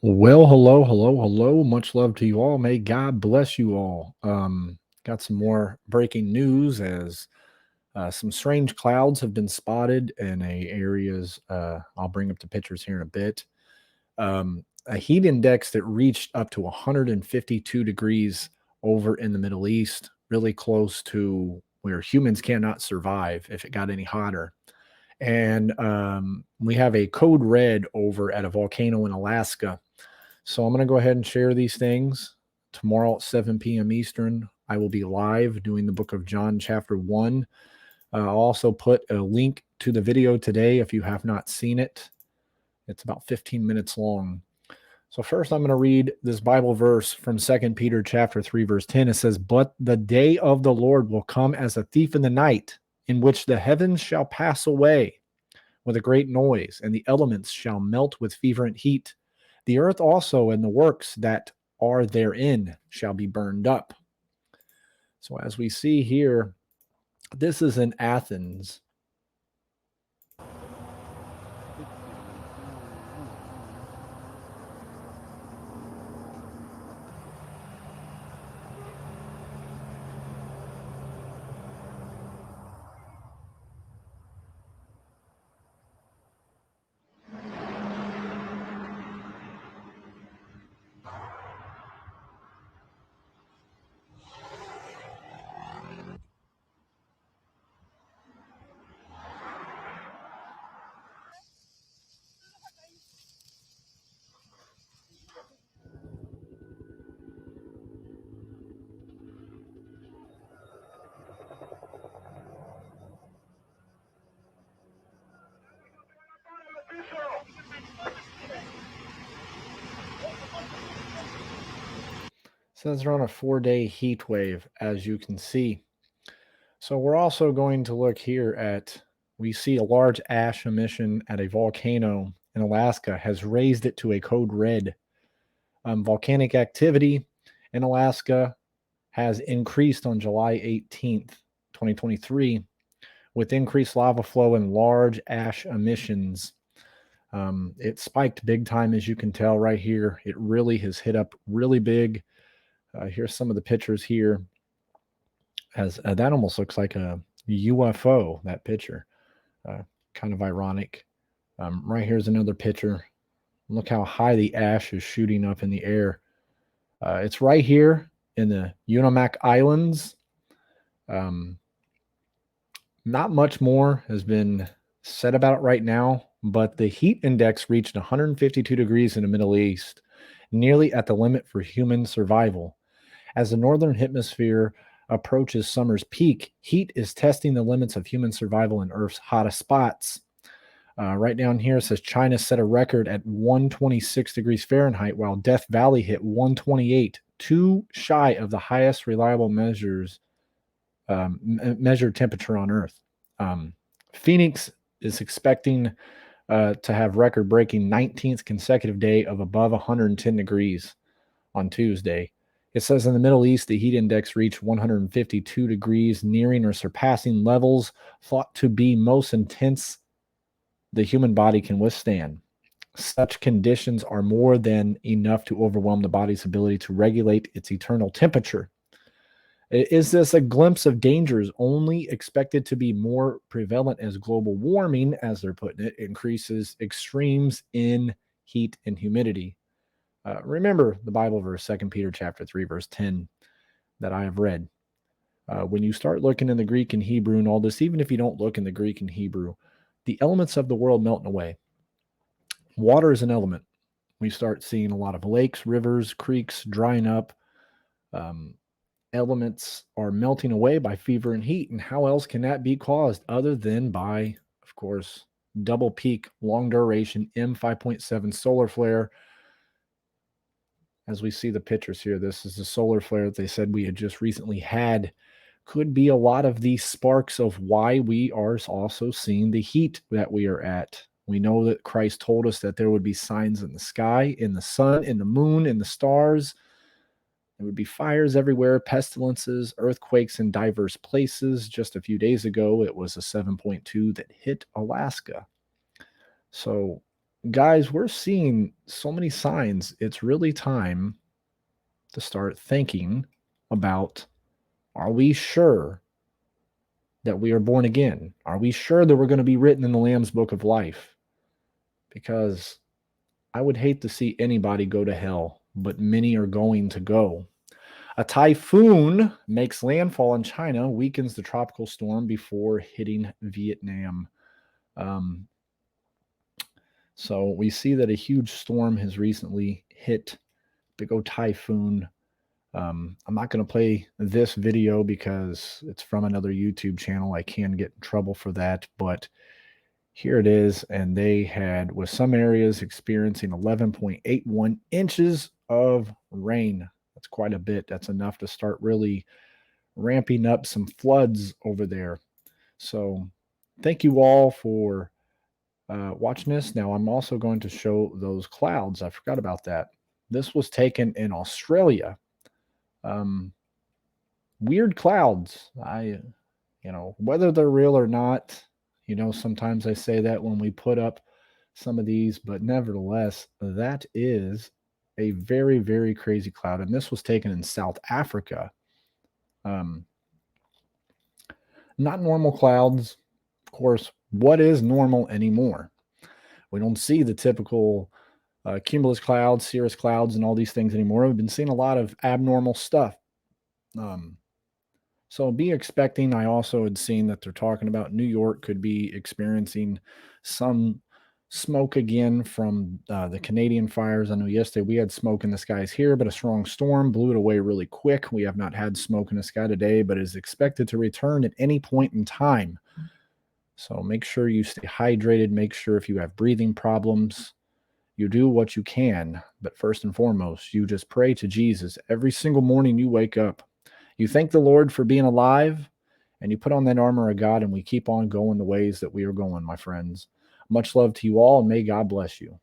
Well, hello, hello, hello. Much love to you all. May God bless you all. Got some more breaking news as some strange clouds have been spotted in areas. I'll bring up the pictures here in a bit. A heat index that reached up to 152 degrees over in the Middle East, really close to where humans cannot survive if it got any hotter. And we have a code red over at a volcano in Alaska, so I'm going to go ahead and share these things. Tomorrow at 7 p.m. Eastern, I will be live doing the book of John, chapter 1. I'll also put a link to the video today if you have not seen it. It's about 15 minutes long. So first I'm going to read this Bible verse from 2 Peter chapter 3 verse 10. It says, "But the day of the Lord will come as a thief in the night, in which the heavens shall pass away with a great noise, and the elements shall melt with fervent heat. The earth also and the works that are therein shall be burned up." So, as we see here, this is in Athens. Says they're on a 4-day heat wave, as you can see. So, we're also going to look here at, we see a large ash emission at a volcano in Alaska has raised it to a code red. Volcanic activity in Alaska has increased on July 18th, 2023, with increased lava flow and large ash emissions. It spiked big time, as you can tell right here. It really has hit up really big. Here's some of the pictures here. As that almost looks like a UFO. That picture, kind of ironic. Right here's another picture. Look how high the ash is shooting up in the air. It's right here in the Unimak Islands. Um, Not much more has been said about it right now, but the heat index reached 152 degrees in the Middle East, nearly at the limit for human survival. As the northern hemisphere approaches summer's peak, heat is testing the limits of human survival in Earth's hottest spots. Right down here it says China set a record at 126 degrees Fahrenheit, while Death Valley hit 128, too shy of the highest reliable measured temperature on Earth. Phoenix is expecting to have record-breaking 19th consecutive day of above 110 degrees on Tuesday. It says in the Middle East, the heat index reached 152 degrees, nearing or surpassing levels thought to be most intense the human body can withstand. Such conditions are more than enough to overwhelm the body's ability to regulate its eternal temperature. Is this a glimpse of dangers only expected to be more prevalent as global warming, as they're putting it, increases extremes in heat and humidity? Remember the Bible verse, 2 Peter chapter 3, verse 10, that I have read. When you start looking in the Greek and Hebrew and all this, even if you don't look in the Greek and Hebrew, the elements of the world melting away. Water is an element. We start seeing a lot of lakes, rivers, creeks drying up. Elements are melting away by fever and heat. And how else can that be caused other than by, of course, double peak, long duration, M5.7 solar flare? As we see the pictures here, this is a solar flare that they said we had just recently had. Could be a lot of these sparks of why we are also seeing the heat that we are at. We know that Christ told us that there would be signs in the sky, in the sun, in the moon, in the stars. There would be fires everywhere, pestilences, earthquakes in diverse places. Just a few days ago, it was a 7.2 that hit Alaska. So guys, we're seeing so many signs. It's really time to start thinking about, are we sure that we are born again? Are we sure that we're going to be written in the Lamb's Book of Life? Because I would hate to see anybody go to hell, but many are going to go. A typhoon makes landfall in China, weakens the tropical storm before hitting Vietnam. So we see that a huge storm has recently hit, big old typhoon. I'm not going to play this video because it's from another YouTube channel. I can get in trouble for that, but here it is. And they had, with some areas, experiencing 11.81 inches of rain. That's quite a bit. That's enough to start really ramping up some floods over there. So thank you all for watching this. Now I'm also going to show those clouds. I forgot about that. This was taken in Australia. Weird clouds. Whether they're real or not, sometimes I say that when we put up some of these, but nevertheless, that is a very, very crazy cloud. And this was taken in South Africa. Not normal clouds. Of course, what is normal anymore? We don't see the typical cumulus clouds, cirrus clouds, and all these things anymore. We've been seeing a lot of abnormal stuff. So be expecting. I also had seen that they're talking about New York could be experiencing some smoke again from the Canadian fires. I know yesterday we had smoke in the skies here, but a strong storm blew it away really quick. We have not had smoke in the sky today, but it is expected to return at any point in time. So make sure you stay hydrated. Make sure if you have breathing problems, you do what you can. But first and foremost, you just pray to Jesus every single morning you wake up. You thank the Lord for being alive, and you put on that armor of God, and we keep on going the ways that we are going, my friends. Much love to you all, and may God bless you.